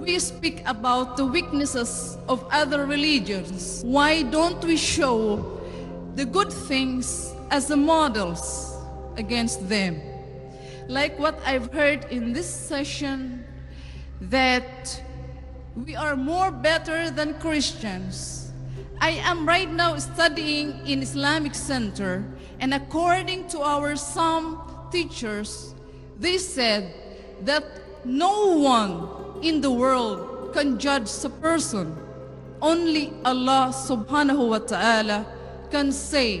We speak about the weaknesses of other religions. Why don't we show the good things as the models against them? Like what I've heard in this session, that we are more better than Christians. I am right now studying in Islamic Center, and according to our some teachers, they said that no one in the world can judge a person. Only Allah subhanahu wa ta'ala can say.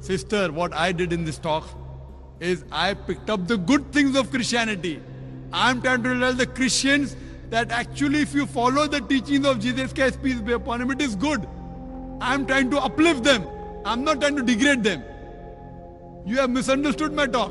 Sister, what I did in this talk is I picked up the good things of Christianity. I'm trying to tell the Christians that actually if you follow the teachings of Jesus Christ, peace be upon him, it is good. I'm trying to uplift them. I'm not trying to degrade them. You have misunderstood my talk.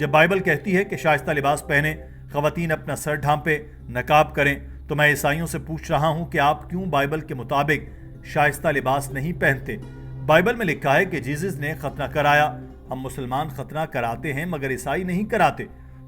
جب Bible کہتی ہے کہ شائستہ لباس پہنے، خواتین اپنا سر ڈھانپے، نقاب کریں، تو میں عیسائیوں سے پوچھ رہا ہوں کہ آپ کیوں بائبل کے مطابق شائستہ لباس نہیں پہنتے؟ بائبل میں لکھا ہے کہ جیزس نے ختنہ کرایا، ہم مسلمان ختنہ کراتے ہیں مگر عیسائی نہیں کراتے۔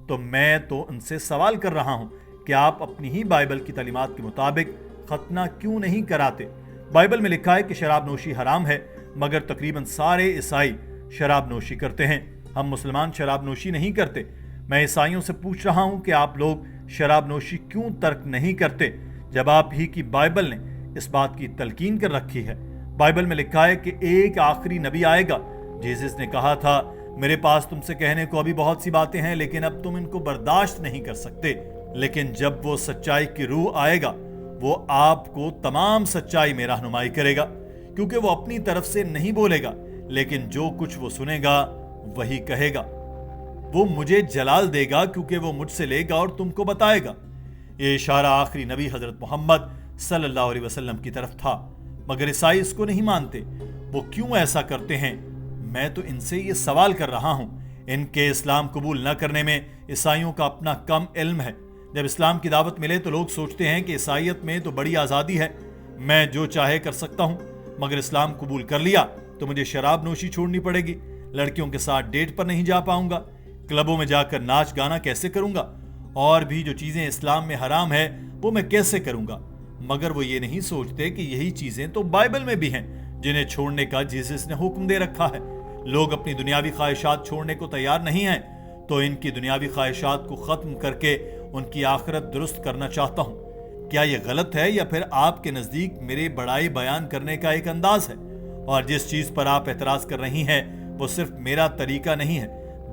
تو میں تو ان سے سوال کر رہا ہوں کہ آپ اپنی ہی بائبل کی تعلیمات کے مطابق ختنہ کیوں نہیں کراتے؟ بائبل میں لکھا ہے کہ شراب نوشی حرام ہے، مگر تقریباً سارے عیسائی شراب نوشی کرتے ہیں، ہم مسلمان شراب نوشی نہیں کرتے۔ میں عیسائیوں سے پوچھ رہا ہوں کہ آپ لوگ شراب نوشی کیوں ترک نہیں کرتے جب آپ ہی کی بائبل نے اس بات کی تلقین کر رکھی ہے؟ بائبل میں لکھا ہے کہ ایک آخری نبی آئے گا۔ جیسس نے کہا تھا، میرے پاس تم سے کہنے کو ابھی بہت سی باتیں ہیں لیکن اب تم ان کو برداشت نہیں کر سکتے، لیکن جب وہ سچائی کی روح آئے گا وہ آپ کو تمام سچائی میں رہنمائی کرے گا، کیونکہ وہ اپنی طرف سے نہیں بولے گا لیکن جو کچھ وہ سنے گا وہی کہے گا۔ وہ مجھے جلال دے گا کیونکہ وہ مجھ سے لے گا اور تم کو بتائے گا۔ یہ اشارہ آخری نبی حضرت محمد صلی اللہ علیہ وسلم کی طرف تھا، مگر عیسائی اس کو نہیں مانتے۔ وہ کیوں ایسا کرتے ہیں؟ میں تو ان سے یہ سوال کر رہا ہوں۔ ان کے اسلام قبول نہ کرنے میں عیسائیوں کا اپنا کم علم ہے۔ جب اسلام کی دعوت ملے تو لوگ سوچتے ہیں کہ عیسائیت میں تو بڑی آزادی ہے، میں جو چاہے کر سکتا ہوں، مگر اسلام قبول کر لیا تو مجھے شراب نوشی چھوڑنی پڑے گی، لڑکیوں کے ساتھ ڈیٹ پر نہیں جا پاؤں گا، کلبوں میں جا کر ناچ گانا کیسے کروں گا، اور بھی جو چیزیں اسلام میں حرام ہے وہ میں کیسے کروں گا؟ مگر وہ یہ نہیں سوچتے کہ یہی چیزیں تو بائبل میں بھی ہیں جنہیں چھوڑنے کا جیسس نے حکم دے رکھا ہے۔ لوگ اپنی دنیاوی خواہشات چھوڑنے کو تیار نہیں ہیں، تو ان کی دنیاوی خواہشات کو ختم کر کے ان کی آخرت درست کرنا چاہتا ہوں۔ کیا یہ غلط ہے یا پھر آپ کے نزدیک میرے بڑائی بیان کرنے کا ایک انداز ہے؟ اور جس چیز پر آپ اعتراض کر رہی ہیں وہ صرف میرا طریقہ نہیں ہے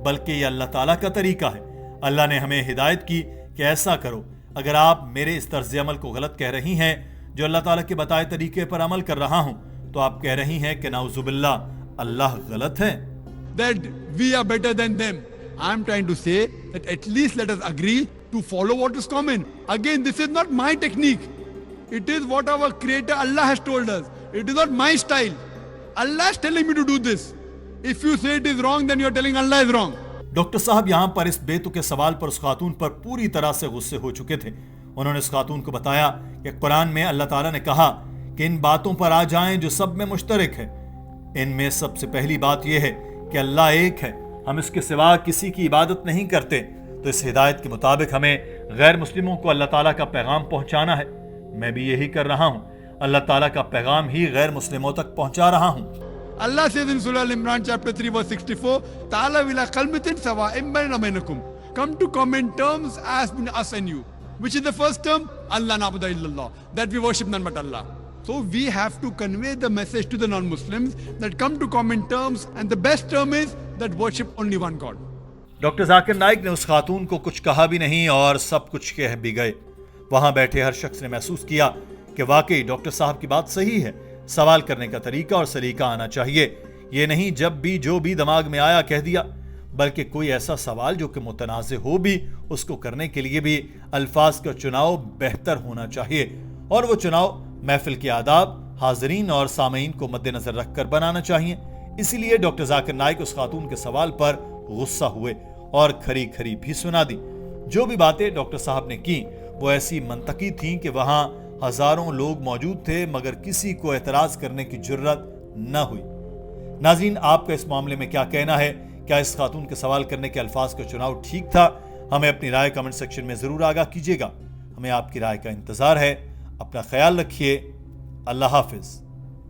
بلکہ یہ اللہ تعالیٰ کا طریقہ ہے۔ اللہ نے ہمیں ہدایت کی کہ ایسا کرو۔ اگر آپ میرے اس طرز عمل کو غلط کہہ رہی ہیں جو اللہ تعالیٰ کے بتائے طریقے پر عمل کر رہا ہوں، تو آپ کہہ رہی ہیں کہ نعوذ باللہ اللہ غلط ہے۔ That we are better than them. I'm trying to say that at least let us agree to follow what is common. Again, this is not my technique. It is what our Creator Allah has told us. It is not my style. Allah is telling me to do this. If you say it is wrong, then you are telling Allah is wrong. Doctor صاحب یہاں پر اس بے تکے سوال پر اس خاتون پر پوری طرح سے غصے ہو چکے تھے۔ انہوں نے اس خاتون کو بتایا کہ قرآن میں اللہ تعالیٰ نے کہا کہ ان باتوں پر آ جائیں جو سب میں مشترک ہے۔ ان میں سب سے پہلی بات یہ ہے کہ اللہ ایک ہے، ہم اس کے سوا کسی کی عبادت نہیں کرتے۔ تو اس ہدایت کے مطابق ہمیں غیر مسلموں کو اللہ تعالیٰ کا پیغام پہنچانا ہے۔ میں بھی یہی کر رہا ہوں، اللہ تعالیٰ کا پیغام ہی غیر مسلموں تک پہنچا رہا ہوں۔ Allah says in Surah Al-Imran chapter 3 verse 64, Ta'ala ila kalmatin sawa'in bainana bainakum. Come to common terms as between us and you. Which is the first term? Allah na'budu illallah. That we worship none but Allah. So we have to convey the message to the non-Muslims that come to common terms, and the best term is that worship only one God. Doctor Zakir Naik نے اس خاتون کو کچھ کہا بھی نہیں اور سب کچھ کہہ بھی گئے۔ وہاں بیٹھے ہر شخص نے محسوس کیا کہ واقعی ڈاکٹر صاحب کی بات صحیح ہے۔ سوال کرنے کا طریقہ اور سلیقہ آنا چاہیے، یہ نہیں جب بھی جو بھی دماغ میں آیا کہہ دیا، بلکہ کوئی ایسا سوال جو کہ متنازع ہو بھی اس کو کرنے کے لیے بھی الفاظ کا چناؤ بہتر ہونا چاہیے، اور وہ چناؤ محفل کے آداب، حاضرین اور سامعین کو مد نظر رکھ کر بنانا چاہیے۔ اسی لیے ڈاکٹر ذاکر نائک اس خاتون کے سوال پر غصہ ہوئے اور کھری کھری بھی سنا دی۔ جو بھی باتیں ڈاکٹر صاحب نے کی وہ ایسی منطقی تھیں کہ وہاں ہزاروں لوگ موجود تھے مگر کسی کو اعتراض کرنے کی جرت نہ ہوئی۔ ناظرین، آپ کا اس معاملے میں کیا کہنا ہے؟ کیا اس خاتون کے سوال کرنے کے الفاظ کا چناؤ ٹھیک تھا؟ ہمیں اپنی رائے کمنٹ سیکشن میں ضرور آگاہ کیجیے گا۔ ہمیں آپ کی رائے کا انتظار ہے۔ اپنا خیال رکھیے۔ اللہ حافظ۔